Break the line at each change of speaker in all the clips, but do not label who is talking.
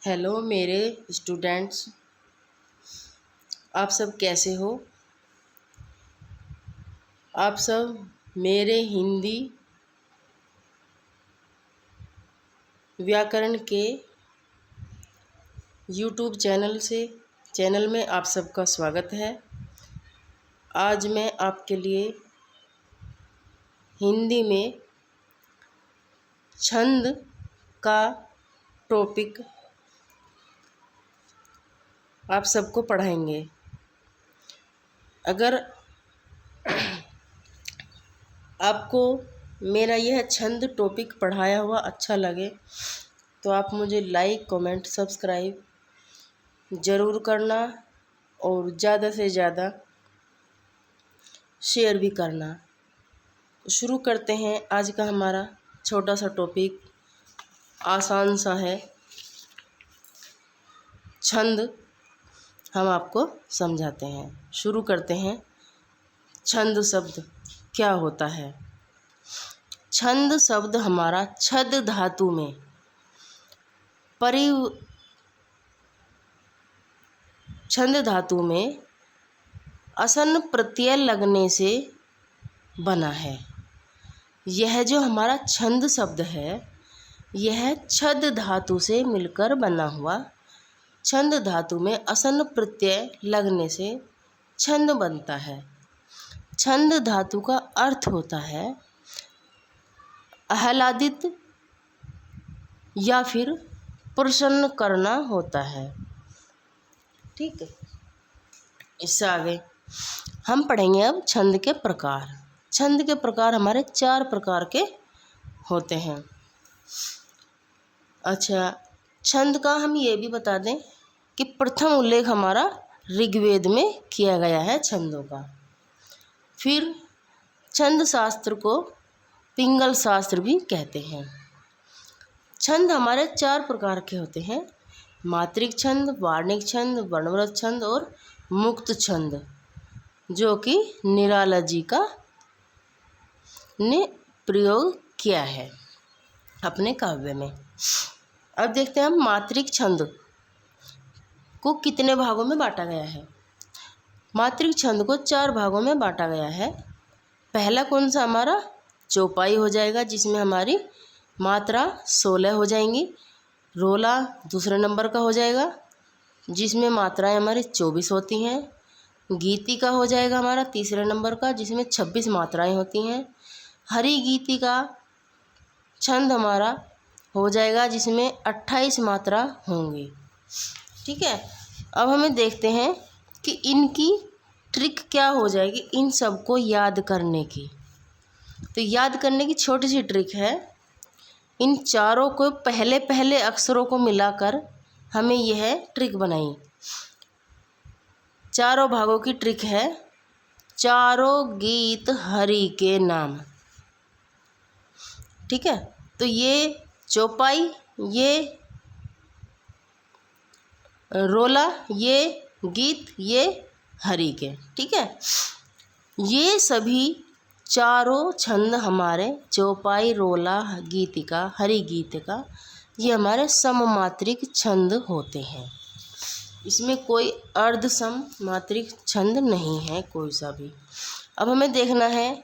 Hello मेरे students, आप सब कैसे हो। आप सब मेरे हिंदी व्याकरण के यूट्यूब चैनल में आप सबका स्वागत है। आज मैं आपके लिए हिंदी में छंद का टॉपिक आप सबको पढ़ाएंगे। अगर आपको मेरा यह छंद टॉपिक पढ़ाया हुआ अच्छा लगे तो आप मुझे लाइक, कमेंट, सब्सक्राइब ज़रूर करना और ज़्यादा से ज़्यादा शेयर भी करना। शुरू करते हैं। आज का हमारा छोटा सा टॉपिक आसान सा है, छंद हम आपको समझाते हैं। शुरू करते हैं। छंद शब्द क्या होता है। छंद शब्द हमारा छद धातु में छंद धातु में असन प्रत्यय लगने से बना है। यह जो हमारा छंद शब्द है यह छद धातु से मिलकर बना हुआ, छंद धातु में असन प्रत्यय लगने से छंद बनता है। छंद धातु का अर्थ होता है आह्लादित या फिर प्रसन्न करना होता है। ठीक है, इससे आगे हम पढ़ेंगे अब छंद के प्रकार। छंद के प्रकार हमारे 4 प्रकार के होते हैं। अच्छा, छंद का हम ये भी बता दें कि प्रथम उल्लेख हमारा ऋग्वेद में किया गया है छंदों का। फिर छंद शास्त्र को पिंगल शास्त्र भी कहते हैं। छंद हमारे 4 प्रकार के होते हैं: मात्रिक छंद, वार्णिक छंद, वर्णवृत छंद और मुक्त छंद, जो कि निराला जी का ने प्रयोग किया है अपने काव्य में। अब देखते हैं हम मात्रिक छंद को कितने भागों में बांटा गया है। मात्रिक छंद को 4 भागों में बांटा गया है। पहला कौन सा हमारा चौपाई हो जाएगा, जिसमें हमारी मात्रा 16 हो जाएंगी। रोला दूसरे नंबर का हो जाएगा, जिसमें मात्राएं हमारी 24 होती हैं। गीतिका हो जाएगा हमारा तीसरे नंबर का, जिसमें 26 मात्राएं होती हैं। हरि गीतिका छंद हमारा हो जाएगा, जिसमें 28 मात्रा होंगी। ठीक है, अब हमें देखते हैं कि इनकी ट्रिक क्या हो जाएगी इन सबको याद करने की। तो याद करने की छोटी सी ट्रिक है, इन चारों को पहले पहले अक्षरों को मिलाकर हमें यह ट्रिक बनाई। चारों भागों की ट्रिक है चारों गीत हरि के नाम। ठीक है, तो ये चौपाई, ये रोला, ये गीत, ये हरि के। ठीक है, ये सभी चारों छंद हमारे चौपाई, रोला, गीतिका, हरि गीतिका, ये हमारे सममात्रिक छंद होते हैं। इसमें कोई अर्ध सम मात्रिक छंद नहीं है कोई सा भी। अब हमें देखना है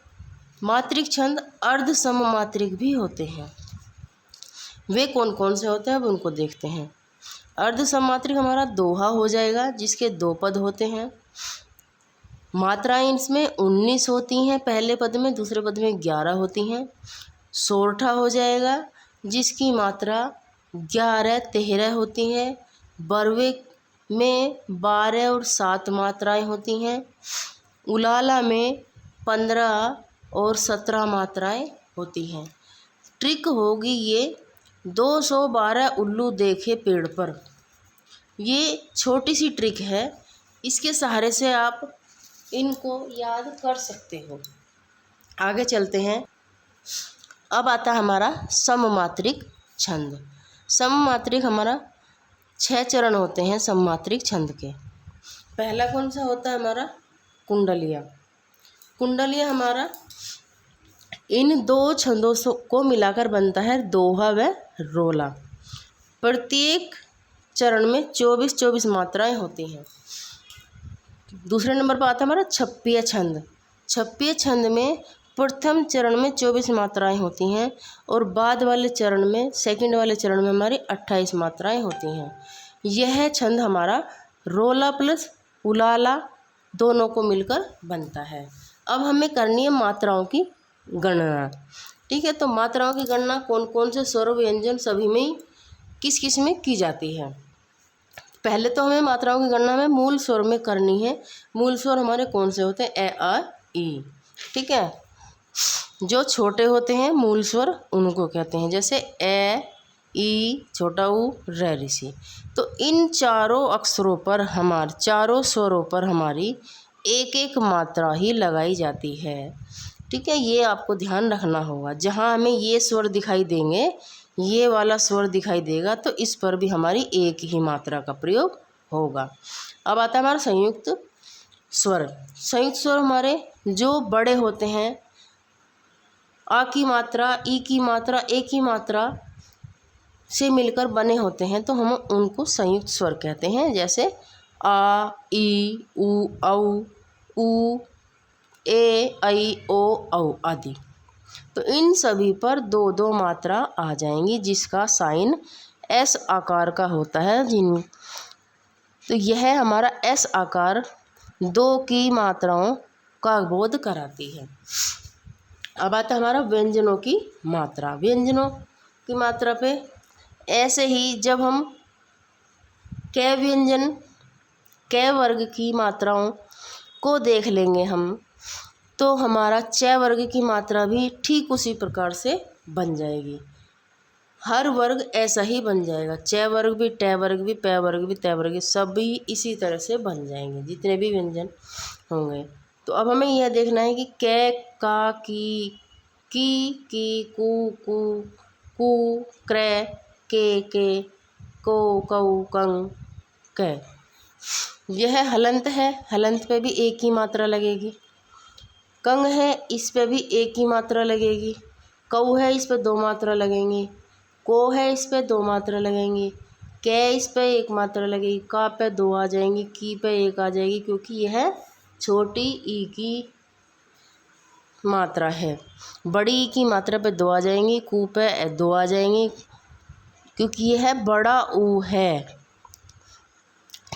मात्रिक छंद अर्ध सम मात्रिक भी होते हैं। वे कौन कौन से होते हैं अब उनको देखते हैं। अर्ध सम मात्रिक हमारा दोहा हो जाएगा, जिसके 2 पद होते हैं। मात्राएं इसमें 19 होती हैं पहले पद में, दूसरे पद में 11 होती हैं। सोरठा हो जाएगा, जिसकी मात्रा 11, 13 होती हैं। बरवे में 12 और 7 मात्राएं होती हैं। उलाला में 15 और 17 मात्राएं होती हैं। ट्रिक होगी ये 212 उल्लू देखे पेड़ पर। ये छोटी सी ट्रिक है, इसके सहारे से आप इनको याद कर सकते हो। आगे चलते हैं। अब आता हमारा सममात्रिक छंद। सममात्रिक हमारा 6 चरण होते हैं सममात्रिक छंद के। पहला कौन सा होता है हमारा कुंडलिया। कुंडलिया हमारा इन 2 छंदों को मिलाकर बनता है दोहा व रोला। प्रत्येक चरण में 24 मात्राएं होती हैं। दूसरे नंबर पर आता है हमारा छप्पीय छंद। छप्पीय छंद में प्रथम चरण में 24 मात्राएं होती हैं और बाद वाले चरण में, सेकंड वाले चरण में हमारी 28 मात्राएं होती हैं। यह छंद हमारा रोला प्लस उलाला दोनों को मिलकर बनता है। अब हमें करनी है मात्राओं की गणना। ठीक है, तो मात्राओं की गणना कौन कौन से स्वर व्यंजन सभी में किस किस में की जाती है। पहले तो हमें मात्राओं की गणना में मूल स्वर में करनी है। मूल स्वर हमारे कौन से होते हैं? ए आ ई। ठीक है, जो छोटे होते हैं मूल स्वर उनको कहते हैं, जैसे ए ई छोटा ऊ रे ऋषि। तो इन चारों अक्षरों पर चारों स्वरों पर हमारी एक एक मात्रा ही लगाई जाती है। ठीक है, ये आपको ध्यान रखना होगा। जहाँ हमें ये स्वर दिखाई देंगे, ये वाला स्वर दिखाई देगा, तो इस पर भी हमारी एक ही मात्रा का प्रयोग होगा। अब आता है हमारा संयुक्त स्वर। संयुक्त स्वर हमारे जो बड़े होते हैं, आ की मात्रा, ई की मात्रा, ए की मात्रा से मिलकर बने होते हैं, तो हम उनको संयुक्त स्वर कहते हैं। जैसे आ ई उ औ ऊ ए ऐ ओ औ आदि। तो इन सभी पर दो दो मात्रा आ जाएंगी, जिसका साइन एस आकार का होता है। तो यह हमारा एस आकार दो की मात्राओं का बोध कराती है। अब आता है हमारा व्यंजनों की मात्रा। व्यंजनों की मात्रा पे ऐसे ही जब हम कै व्यंजन, कै वर्ग की मात्राओं को देख लेंगे हम, तो हमारा च वर्ग की मात्रा भी ठीक उसी प्रकार से बन जाएगी। हर वर्ग ऐसा ही बन जाएगा। च वर्ग भी, ट वर्ग भी, पै वर्ग भी, तै वर्ग भी, सभी इसी तरह से बन जाएंगे जितने भी व्यंजन होंगे। तो अब हमें यह देखना है कि कै, का, की, कू, कू, क्रय, के, को, कऊ, कं, कै। यह हलंत है, हलंत पे भी एक ही मात्रा लगेगी। कंग है, इस पे भी एक ही मात्रा लगेगी। कऊ है, इस पे दो मात्रा लगेंगी। को है, इस पे दो मात्रा लगेंगी। कै, इस पे एक मात्रा लगेगी। का पे दो आ जाएंगी, की पे एक आ जाएगी, क्योंकि यह छोटी ई की मात्रा है। बड़ी ई की मात्रा पे दो आ जाएंगी, कू पे दो आ जाएंगी, क्योंकि यह बड़ा ऊ है।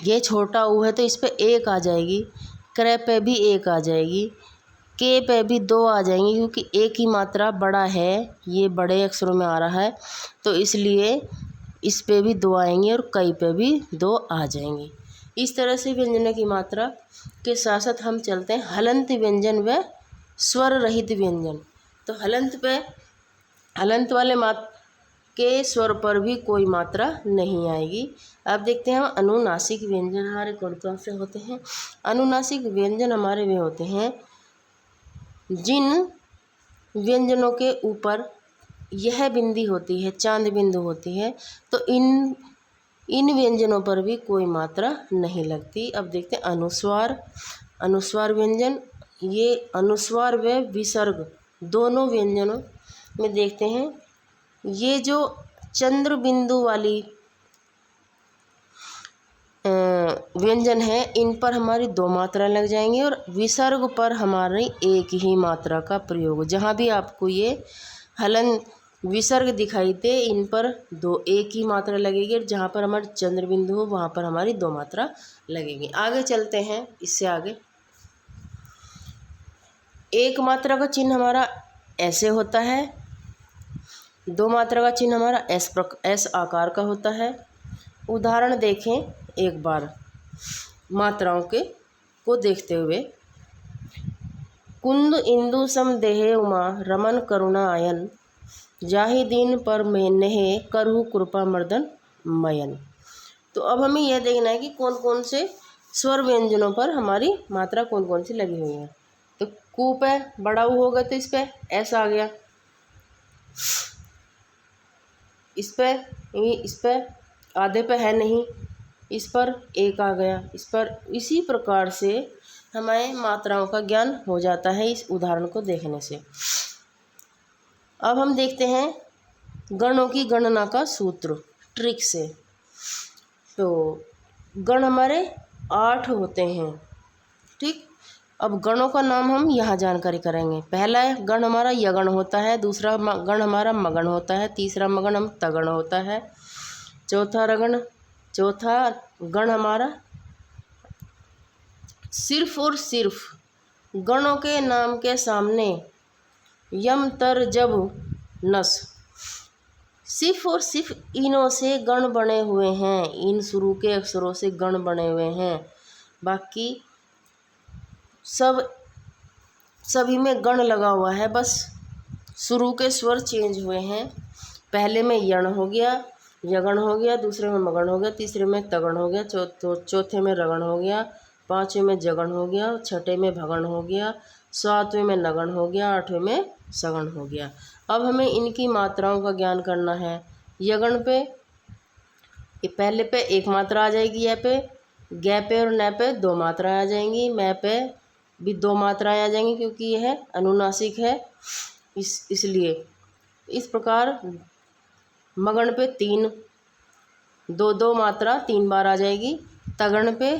ये छोटा ऊ है, तो इस पे एक आ जाएगी। क्रय पे भी एक आ जाएगी। के पे भी दो आ जाएंगी, क्योंकि एक ही मात्रा बड़ा है, ये बड़े अक्षरों में आ रहा है, तो इसलिए इस पे भी दो आएंगी और कई पे भी दो आ जाएंगी। इस तरह से व्यंजनों की मात्रा के साथ साथ हम चलते हैं हलंत व्यंजन व स्वर रहित व्यंजन। तो हलंत वाले के स्वर पर भी कोई मात्रा नहीं आएगी। अब देखते हैं हम अनुनासिक व्यंजन हमारे कौन कौन से होते हैं। अनुनासिक व्यंजन हमारे वे होते हैं जिन व्यंजनों के ऊपर यह बिंदी होती है, चांद बिंदु होती है, तो इन व्यंजनों पर भी कोई मात्रा नहीं लगती। अब देखते हैं अनुस्वार व्यंजन। ये अनुस्वार व विसर्ग दोनों व्यंजनों में देखते हैं, ये जो चंद्र बिंदु वाली व्यंजन है, इन पर हमारी दो मात्रा लग जाएंगी और विसर्ग पर हमारी एक ही मात्रा का प्रयोग। जहाँ भी आपको ये हलन विसर्ग दिखाई दे, इन पर एक ही मात्रा लगेगी, और जहाँ पर हमारे चंद्र बिंदु हो वहाँ पर हमारी दो मात्रा लगेगी। आगे चलते हैं, इससे आगे एक मात्रा का चिन्ह हमारा ऐसे होता है, दो मात्रा का चिन्ह हमारा एस आकार का होता है। उदाहरण देखें एक बार मात्राओं को देखते हुए। कुंद इंदु सम देहे उमा रमन करुणा आयन, जाहि दीन पर में नेहे करहु कृपा मर्दन मयन। तो अब हमें यह देखना है कि कौन कौन से स्वर व्यंजनों पर हमारी मात्रा कौन कौन सी लगी हुई है। तो कू पे बड़ा ऊ होगा, तो इस पे एस आ गया। इस पे आधे पे है नहीं, इस पर एक आ गया। इस पर इसी प्रकार से हमें मात्राओं का ज्ञान हो जाता है इस उदाहरण को देखने से। अब हम देखते हैं गणों की गणना का सूत्र ट्रिक से। तो गण हमारे 8 होते हैं। ठीक, अब गणों का नाम हम यहाँ जानकारी करेंगे। पहला गण हमारा यगण होता है, दूसरा गण हमारा मगण होता है, तीसरा मगण हम तगण होता है, चौथा गण हमारा सिर्फ और सिर्फ गणों के नाम के सामने यम तर जब नस, सिर्फ और सिर्फ इनों से गण बने हुए हैं, इन शुरू के अक्षरों से गण बने हुए हैं। बाकी सभी में गण लगा हुआ है, बस शुरू के स्वर चेंज हुए हैं। पहले में यण हो गया, यगण हो गया, दूसरे में मगण हो गया, तीसरे में तगण हो गया, चौथे में रगण हो गया, पाँचवें में जगण हो गया, छठे में भगण हो गया, सातवें में नगण हो गया, आठवें में सगण हो गया। अब हमें इनकी मात्राओं का ज्ञान करना है। यगण पे ये पहले पे एक मात्रा आ जाएगी, य पे, ग पे और न पे 2 मात्राएं आ जाएंगी, मैं पे भी 2 मात्राएं आ जाएंगी, क्योंकि यह अनुनासिक है इसलिए। इस प्रकार मगण पे 3 2 मात्रा 3 बार आ जाएगी, तगण पे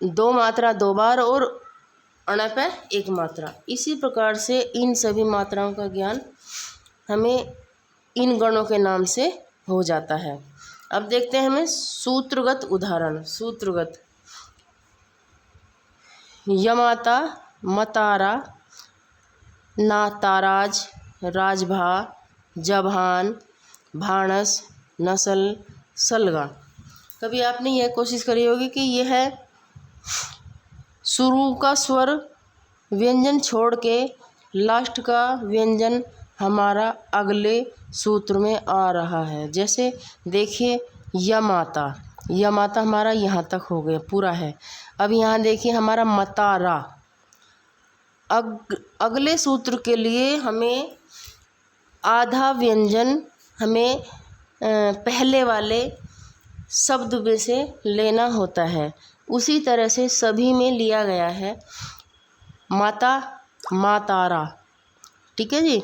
2 मात्रा 2 बार और अण पे 1 मात्रा। इसी प्रकार से इन सभी मात्राओं का ज्ञान हमें इन गणों के नाम से हो जाता है। अब देखते हैं हमें सूत्रगत उदाहरण। सूत्रगत यमाता, मतारा, नाताराज, राजभा, जभान, भाणस, नसल, सलगा। कभी आपने यह कोशिश करी होगी कि यह है शुरू का स्वर व्यंजन छोड़ के लास्ट का व्यंजन हमारा अगले सूत्र में आ रहा है। जैसे देखिए यमाता, यमाता हमारा यहाँ तक हो गया, पूरा है। अब यहाँ देखिए हमारा मतारा, अगले सूत्र के लिए हमें आधा व्यंजन हमें पहले वाले शब्द में से लेना होता है। उसी तरह से सभी में लिया गया है। माता, मातारा, ठीक है जी।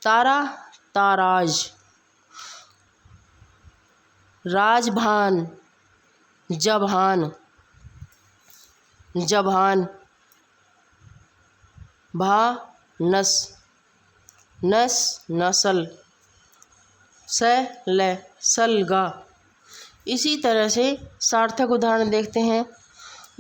तारा, ताराज, राजभान, जभान, जभान, भा, नस, नस, नसल, ल, सलगा। इसी तरह से सार्थक उदाहरण देखते हैं।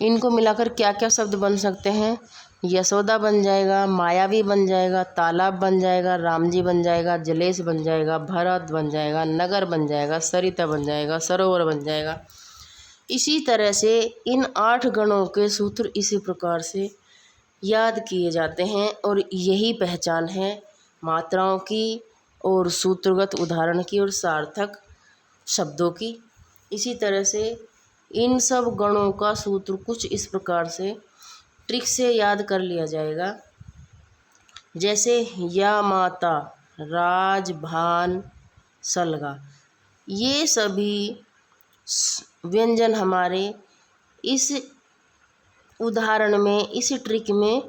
इनको मिलाकर क्या क्या शब्द बन सकते हैं। यशोदा बन जाएगा, मायावी बन जाएगा, तालाब बन जाएगा, राम जी बन जाएगा, जलेश बन जाएगा, भरत बन जाएगा, नगर बन जाएगा, सरिता बन जाएगा, सरोवर बन जाएगा। इसी तरह से इन 8 गणों के सूत्र इसी प्रकार से याद किए जाते हैं और यही पहचान है मात्राओं की और सूत्रगत उदाहरण की और सार्थक शब्दों की। इसी तरह से इन सब गणों का सूत्र कुछ इस प्रकार से ट्रिक से याद कर लिया जाएगा। जैसे या माता, राज, भान, सलगा, ये सभी व्यंजन हमारे इस उदाहरण में, इस ट्रिक में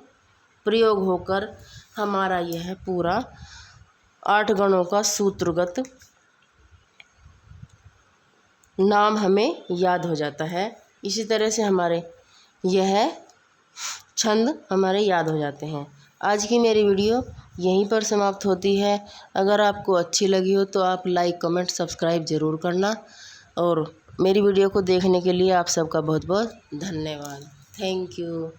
प्रयोग होकर हमारा यह पूरा 8 गणों का सूत्रगत नाम हमें याद हो जाता है। इसी तरह से हमारे यह छंद हमारे याद हो जाते हैं। आज की मेरी वीडियो यहीं पर समाप्त होती है। अगर आपको अच्छी लगी हो तो आप लाइक, कमेंट, सब्सक्राइब ज़रूर करना और मेरी वीडियो को देखने के लिए आप सबका बहुत बहुत धन्यवाद। Thank you.